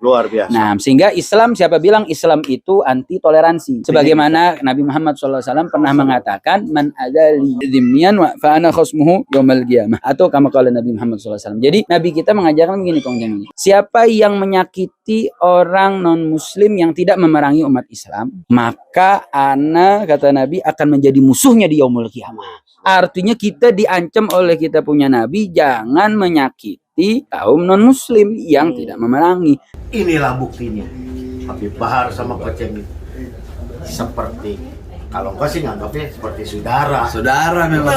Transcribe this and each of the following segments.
Luar biasa. Nah, sehingga Islam, siapa bilang Islam itu anti toleransi? Sebagaimana Nabi Muhammad SAW pernah mengatakan, man adali dzimmiyan wa fa ana khasmuhu yaumil qiyamah. Atau kama qala Nabi Muhammad SAW. Jadi Nabi kita mengajarkan begini, Kong Jeng. Siapa yang menyakiti orang non Muslim yang tidak memerangi umat Islam, maka ana, kata Nabi, akan menjadi musuhnya di yaumul qiyamah. Artinya kita diancam oleh kita punya Nabi, jangan menyakiti kaum non Muslim yang tidak memerangi. Inilah buktinya. Habib Bahar sama Coach Emi seperti, kalau enggak sih nganggapnya seperti saudara. Saudara memang.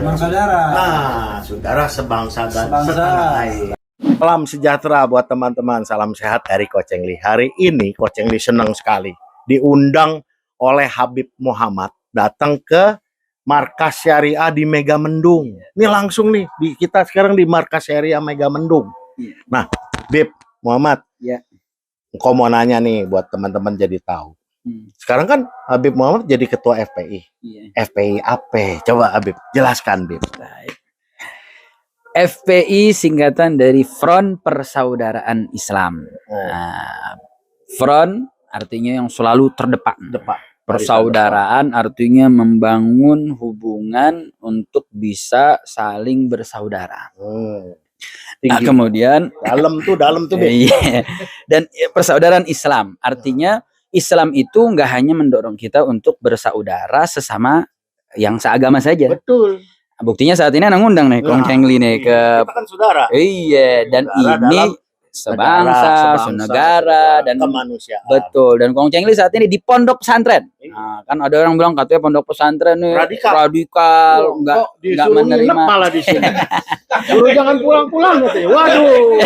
Memang saudara. Nah, saudara sebangsa dan setanah air. Salam sejahtera buat teman-teman. Salam sehat dari Coach Engli. Hari ini Coach Engli senang sekali diundang oleh Habib Muhammad datang ke Markas Syariah di Megamendung. Ini langsung nih, kita sekarang di Markas Syariah Megamendung. Nah, Bib Muhammad, Ya. engkau mau nanya nih buat teman-teman jadi tahu. Sekarang kan Habib Muhammad jadi ketua FPI. Iya. FPI apa? Coba Habib jelaskan, Bib. Baik. FPI singkatan dari Front Persaudaraan Islam. Nah, front artinya yang selalu terdepan. Persaudaraan artinya membangun hubungan untuk bisa saling bersaudara. Nah, kemudian dalam tuh Bib. iya. Dan persaudaraan Islam artinya Islam itu nggak hanya mendorong kita untuk bersaudara sesama yang seagama saja. Betul. Buktinya saat ini anak ngundang nih, Kong Chengli nih ke. Kita kan saudara. Iya, dan Saudara ini sebangsa, senegara, dan kemanusiaan. betul. Dan Kong Chengli saat ini di pondok pesantren. Nah, kan ada orang bilang katanya pondok pesantren nih radikal, nggak menerima. Malah di sini. Suruh jangan pulang-pulang katanya. Waduh.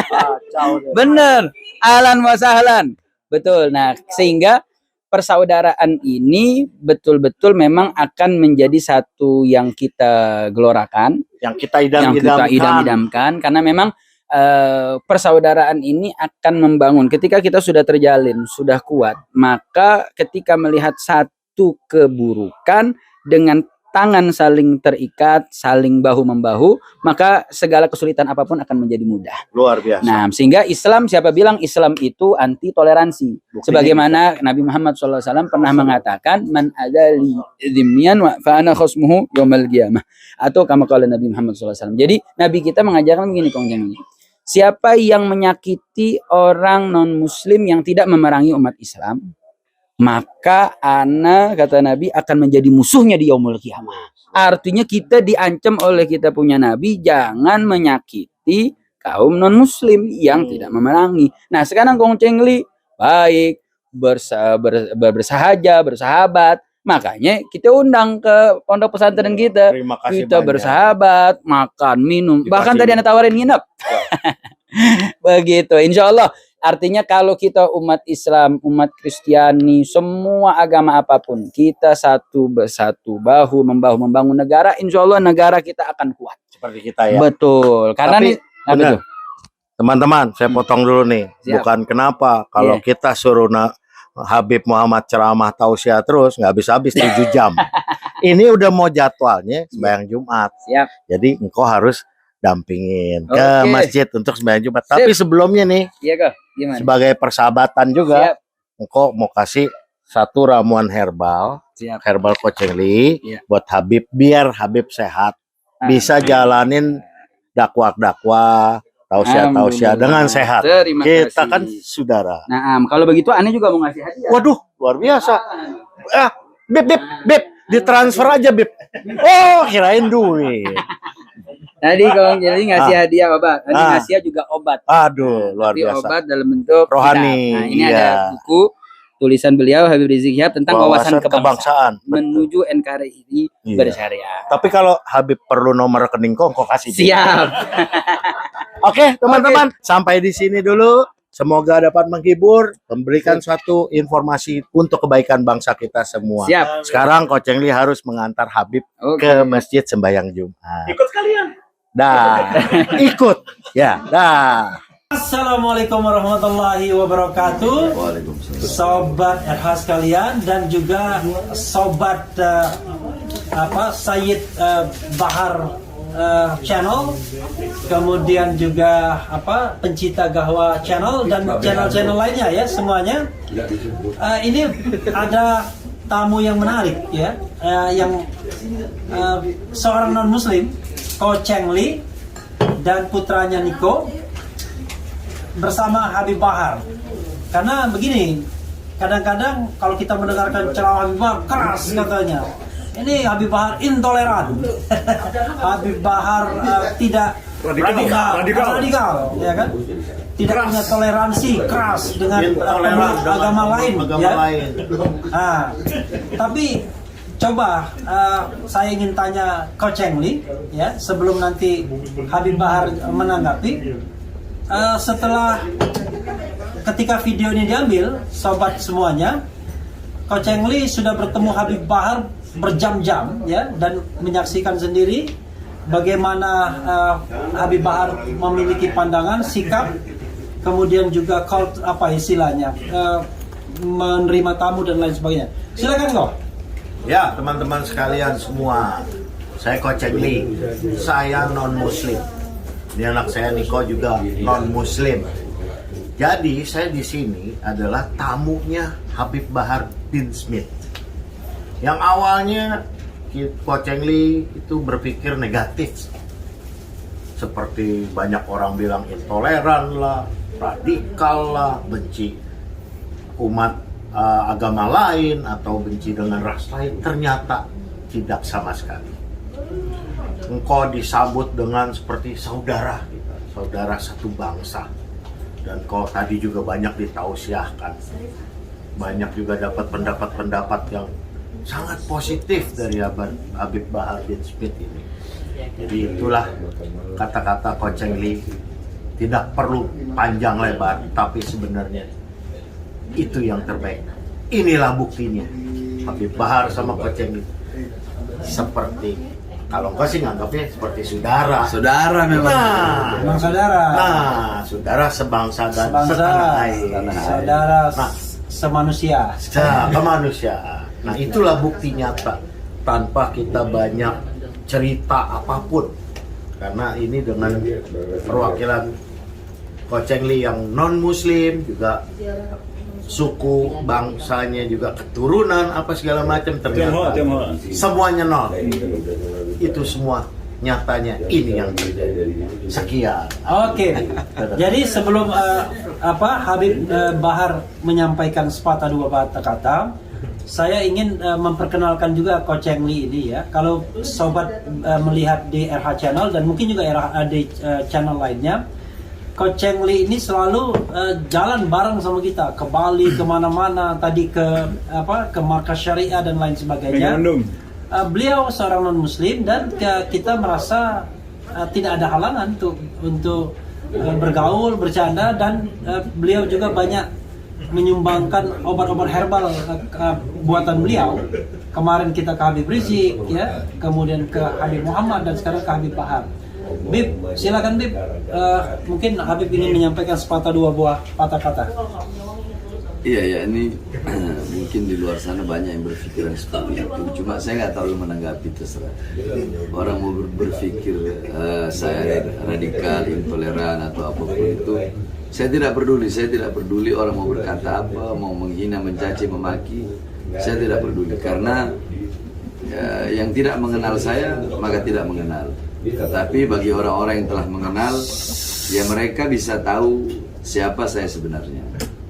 Kacau. Bener, ahlan wa sahlan. Betul. Nah, sehingga persaudaraan ini betul-betul memang akan menjadi satu yang kita gelorakan, yang kita idam-idamkan, karena memang persaudaraan ini akan membangun. Ketika kita sudah terjalin, sudah kuat, maka ketika melihat satu keburukan dengan tangan saling terikat, saling bahu-membahu, maka segala kesulitan apapun akan menjadi mudah. Luar biasa. Nah, sehingga Islam, siapa bilang Islam itu anti toleransi? Sebagaimana Nabi Muhammad SAW pernah mengatakan, man adali dzimmiyan wa fa ana khasmuhu yaumil qiyamah. Atau kama qala Nabi Muhammad SAW. Jadi Nabi kita mengajarkan begini, Kong Jeng. Siapa yang menyakiti orang non Muslim yang tidak memerangi umat Islam, maka ana, kata Nabi, akan menjadi musuhnya di yaumul qiyamah. Artinya kita diancam oleh kita punya Nabi, jangan menyakiti kaum non Muslim yang tidak memerangi. Nah, sekarang Kong Chengli baik, bersahaja, bersahabat. Makanya kita undang ke pondok pesantren kita. Kita bersahabat, makan, minum. Bahkan tadi Anda tawarin nginep. Begitu. Insya Allah. Artinya kalau kita umat Islam, umat Kristiani, semua agama apapun, kita satu bersatu, bahu membangun negara, insya Allah negara kita akan kuat. Seperti kita ya. Betul. Karena tapi, nih, betul. Teman-teman, saya potong dulu nih. Siap. Bukan kenapa kalau kita suruh Habib Muhammad ceramah tausiah terus, nggak habis-habis 7 jam. Ini udah mau jadwalnya sembahyang Jumat. Siap. Jadi engkau harus dampingin ke masjid untuk sembahyang Jumat. Tapi sebelumnya nih, gimana? Sebagai persahabatan juga, engkau mau kasih satu ramuan herbal, herbal Coach Engli buat Habib, biar Habib sehat, bisa jalanin dakwah-dakwah, tausiah dengan sehat. Kita kan saudara. Nah, kalau begitu Ane juga mau ngasih hadiah. Waduh, luar biasa. Bib, ditransfer aja, Bib. Oh, kirain duit. Tadi kalau jadi ngasih hadiah obat, tadi ngasih juga obat. Aduh, luar biasa. Obat dalam bentuk rohani. Nah, ini ada buku tulisan beliau Habib Rizik Syihab tentang wawasan kebangsaan menuju NKRI bersyariah. Tapi kalau Habib perlu nomor rekening kok kasih. Siap. Oke, teman-teman, sampai di sini dulu. Semoga dapat menghibur, memberikan suatu informasi untuk kebaikan bangsa kita semua. Siap. Sekarang Coach Engli harus mengantar Habib ke masjid sembahyang Jumat. Ikut kalian. Dah, ikut. Ya, dah. Assalamualaikum warahmatullahi wabarakatuh. Sobat RH sekalian dan juga sobat Sayyid Bahar channel, kemudian juga Pencipta Gahwa channel dan channel-channel lainnya ya semuanya. Ini ada tamu yang menarik ya, yang seorang non Muslim, Ko Cheng Li dan putranya Niko bersama Habib Bahar. Karena begini, kadang-kadang kalau kita mendengarkan ceramah Habib Bahar keras katanya. Ini Habib Bahar intoleran. Habib Bahar tidak radikal, ya kan? Tidak punya toleransi keras dengan agama lain, ya. Tapi coba saya ingin tanya Ko Cheng Li, ya, sebelum nanti Habib Bahar menanggapi. Setelah ketika video ini diambil, sobat semuanya, Ko Cheng Li sudah bertemu Habib Bahar berjam-jam ya, dan menyaksikan sendiri bagaimana Habib Bahar memiliki pandangan, sikap, kemudian juga istilahnya menerima tamu dan lain sebagainya. Silakan Ko. Ya, teman-teman sekalian semua, saya Ko Cheng Li, saya non Muslim. Ini anak saya Niko juga non Muslim. Jadi saya di sini adalah tamunya Habib Bahar bin Smith. Yang awalnya Ko Cheng Li itu berpikir negatif, seperti banyak orang bilang intoleran lah, radikal lah, benci umat agama lain atau benci dengan ras lain. Ternyata tidak sama sekali. Engkau disambut dengan seperti saudara kita, saudara satu bangsa. Dan kau tadi juga banyak ditausiahkan, banyak juga dapat pendapat-pendapat yang sangat positif dari Habib Bahar bin Smith ini. Jadi itulah kata-kata Ko Cheng Li, tidak perlu panjang lebar, tapi sebenarnya itu yang terbaik. Inilah buktinya, Habib Bahar sama Ko Cheng Li seperti, kalau engkau sih nganggapnya seperti saudara. Saudara memang. Memang saudara. Saudara sebangsa dan setanah air. Saudara semanusia. Kemanusiaan. Nah, itulah bukti nyata tanpa kita banyak cerita apapun. Karena ini dengan perwakilan Ko Cheng Li yang non Muslim, juga suku bangsanya juga keturunan apa segala macam, ternyata semuanya nol. Itu semua nyatanya ini yang terjadi. Sekian. Oke. Jadi sebelum Habib Bahar menyampaikan sepatah dua patah kata, saya ingin memperkenalkan juga Ko Cheng Li ini ya. Kalau sobat melihat di RH Channel dan mungkin juga di channel lainnya, Ko Cheng Li ini selalu jalan bareng sama kita ke Bali, kemana-mana, tadi ke markas syariah dan lain sebagainya. Beliau seorang non Muslim dan kita merasa tidak ada halangan untuk bergaul, bercanda, dan beliau juga banyak menyumbangkan obat-obat herbal buatan beliau. Kemarin kita ke Habib Rizik ya, kemudian ke Habib Muhammad dan sekarang ke Habib Bahar. Bib, silakan Bib. Mungkin Habib ingin menyampaikan sepatah dua buah patah kata. Iya, ini mungkin di luar sana banyak yang berpikiran seperti itu. Cuma saya nggak terlalu menanggapi, terserah. Orang mau berpikir saya radikal, intoleran atau apapun itu, saya tidak peduli. Saya tidak peduli orang mau berkata apa, mau menghina, mencaci, memaki. Saya tidak peduli karena yang tidak mengenal saya maka tidak mengenal. Tetapi bagi orang-orang yang telah mengenal, ya mereka bisa tahu siapa saya sebenarnya.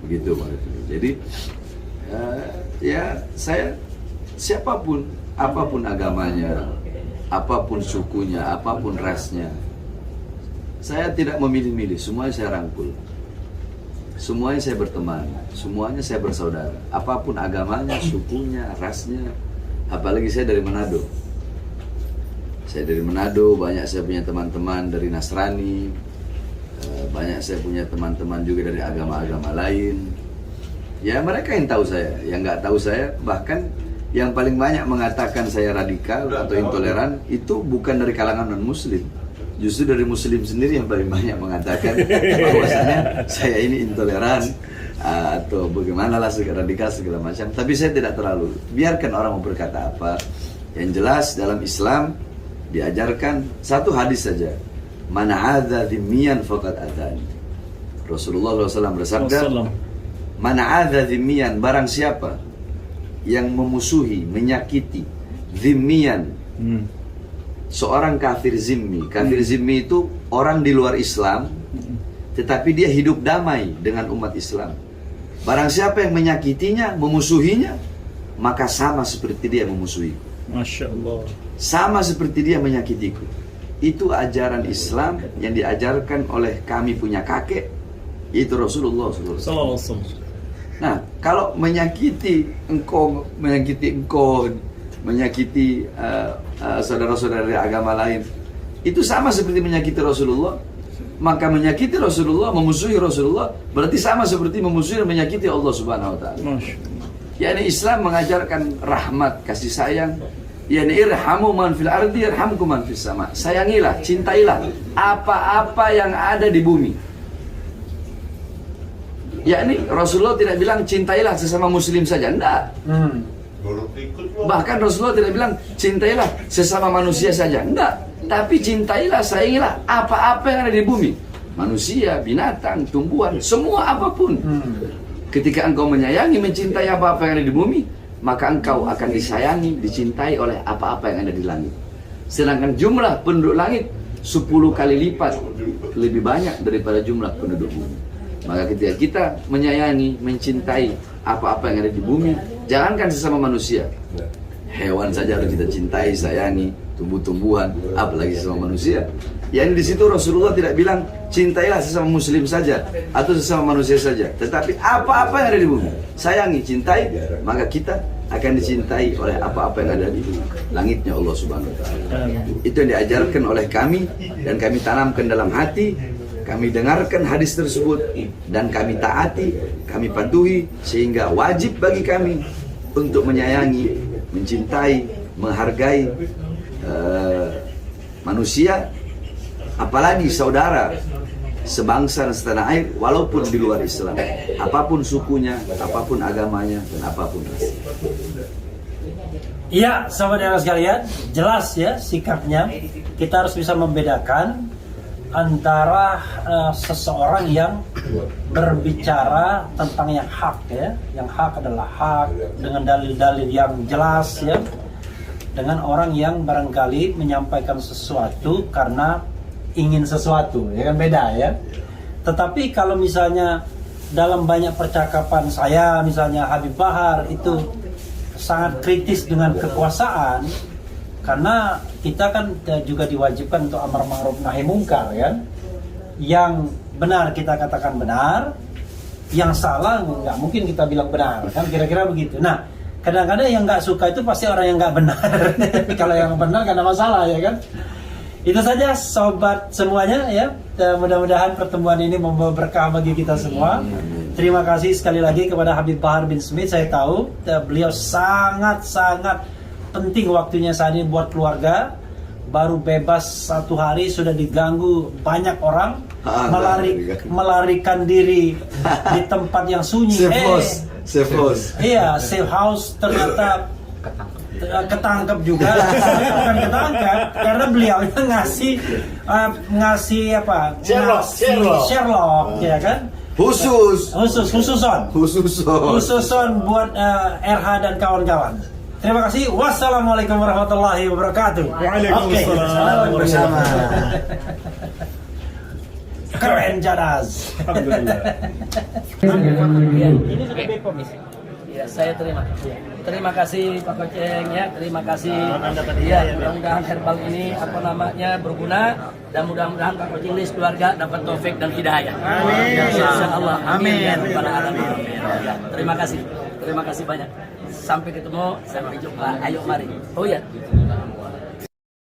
Begitu Pak. Jadi ya saya siapapun, apapun agamanya, apapun sukunya, apapun rasnya, saya tidak memilih-milih. Semuanya saya rangkul, semuanya saya berteman, semuanya saya bersaudara. Apapun agamanya, sukunya, rasnya. Apalagi saya dari Manado. Saya dari Manado, banyak saya punya teman-teman dari Nasrani, banyak saya punya teman-teman juga dari agama-agama lain. Ya mereka yang tahu saya, yang nggak tahu saya, bahkan yang paling banyak mengatakan saya radikal atau intoleran itu bukan dari kalangan non-Muslim. Justru dari Muslim sendiri yang paling banyak mengatakan bahwasanya saya ini intoleran atau bagaimana lah radikal segala macam. Tapi saya tidak terlalu, biarkan orang mau berkata apa. Yang jelas dalam Islam diajarkan satu hadis saja. Man adza dhimmiyan faqad adani. Rasulullah SAW bersabda, man adza dhimmiyan, barang siapa yang memusuhi, menyakiti dhimmiyan, seorang kafir zimmi. Kafir zimmi itu orang di luar Islam, tetapi dia hidup damai dengan umat Islam. Barang siapa yang menyakitinya, memusuhinya, maka sama seperti dia memusuhiku. Masya Allah. Sama seperti dia menyakitiku. Itu ajaran Islam yang diajarkan oleh kami punya kakek, yaitu Rasulullah SAW. Nah, kalau menyakiti engkau, menyakiti saudara-saudara dari agama lain, itu sama seperti menyakiti Rasulullah. Maka menyakiti Rasulullah, memusuhi Rasulullah, berarti sama seperti memusuhi dan menyakiti Allah Subhanahu Wa Taala. Yani Islam mengajarkan rahmat, kasih sayang. Yani irhamu man fil ardi yarhamkum man fis sama. Sayangilah, cintailah apa-apa yang ada di bumi. Yakni Rasulullah tidak bilang cintailah sesama muslim saja, enggak. Bahkan Rasulullah tidak bilang cintailah sesama manusia saja, enggak. Tapi cintailah, sayangilah apa-apa yang ada di bumi. Manusia, binatang, tumbuhan, semua apapun. Ketika engkau menyayangi, mencintai apa-apa yang ada di bumi, maka engkau akan disayangi, dicintai oleh apa-apa yang ada di langit. Sedangkan jumlah penduduk langit 10 kali lipat lebih banyak daripada jumlah penduduk bumi. Maka ketika kita menyayangi, mencintai apa-apa yang ada di bumi, jangankan sesama manusia, hewan saja harus kita cintai, sayangi, tumbuh-tumbuhan, apalagi sesama manusia. Yang di situ Rasulullah tidak bilang cintailah sesama muslim saja atau sesama manusia saja, tetapi apa-apa yang ada di bumi sayangi, cintai, maka kita akan dicintai oleh apa-apa yang ada di langitnya Allah Subhanahu Wa Taala. Itu yang diajarkan oleh kami dan kami tanamkan dalam hati. Kami dengarkan hadis tersebut dan kami taati, kami patuhi, sehingga wajib bagi kami untuk menyayangi, mencintai, menghargai manusia, apalagi saudara sebangsa dan setanah air, walaupun di luar Islam, apapun sukunya, apapun agamanya, dan apapun rasnya. Iya, sahabat sekalian, jelas ya sikapnya. Kita harus bisa membedakan antara seseorang yang berbicara tentang yang hak ya, yang hak adalah hak dengan dalil-dalil yang jelas ya, dengan orang yang barangkali menyampaikan sesuatu karena ingin sesuatu, ya kan, beda ya. Tetapi kalau misalnya dalam banyak percakapan saya, misalnya Habib Bahar itu sangat kritis dengan kekuasaan, karena kita kan juga diwajibkan untuk amar ma'ruf nahi mungkar kan. Yang benar kita katakan benar, yang salah nggak mungkin kita bilang benar kan, kira-kira begitu. Nah, kadang-kadang yang nggak suka itu pasti orang yang nggak benar. Kalau yang benar nggak ada masalah ya kan. Itu saja sobat semuanya ya. Mudah-mudahan pertemuan ini membawa berkah bagi kita semua. Terima kasih sekali lagi kepada Habib Bahar bin Smith. Saya tahu beliau sangat-sangat penting waktunya saat ini buat keluarga. Baru bebas 1 hari sudah diganggu banyak orang, melarikan diri di tempat yang sunyi. Safe house. Iya, safe house ternyata ketangkep juga. Bukan ketangkep karena beliau ngasih apa? Sherlock, ya kan? Khususon buat RH dan kawan-kawan. Terima kasih. Wassalamualaikum warahmatullahi wabarakatuh. Waalaikumsalam. Bersama. Keren Jadas. Alhamdulillah. Ini sudah Bepom ya? Ya, saya terima. Terima kasih Pak Koceng ya, terima kasih. Ya, mudah-mudahan herbal ini berguna dan mudah-mudahan Pak Koceng list keluarga dapat taufik dan hidayah. Amin. Insyaallah. Amin. Ya rabbal alamin. Ya, terima kasih. Terima kasih banyak. Sampai ketemu, sampai jumpa. Ayo mari. Oh ya.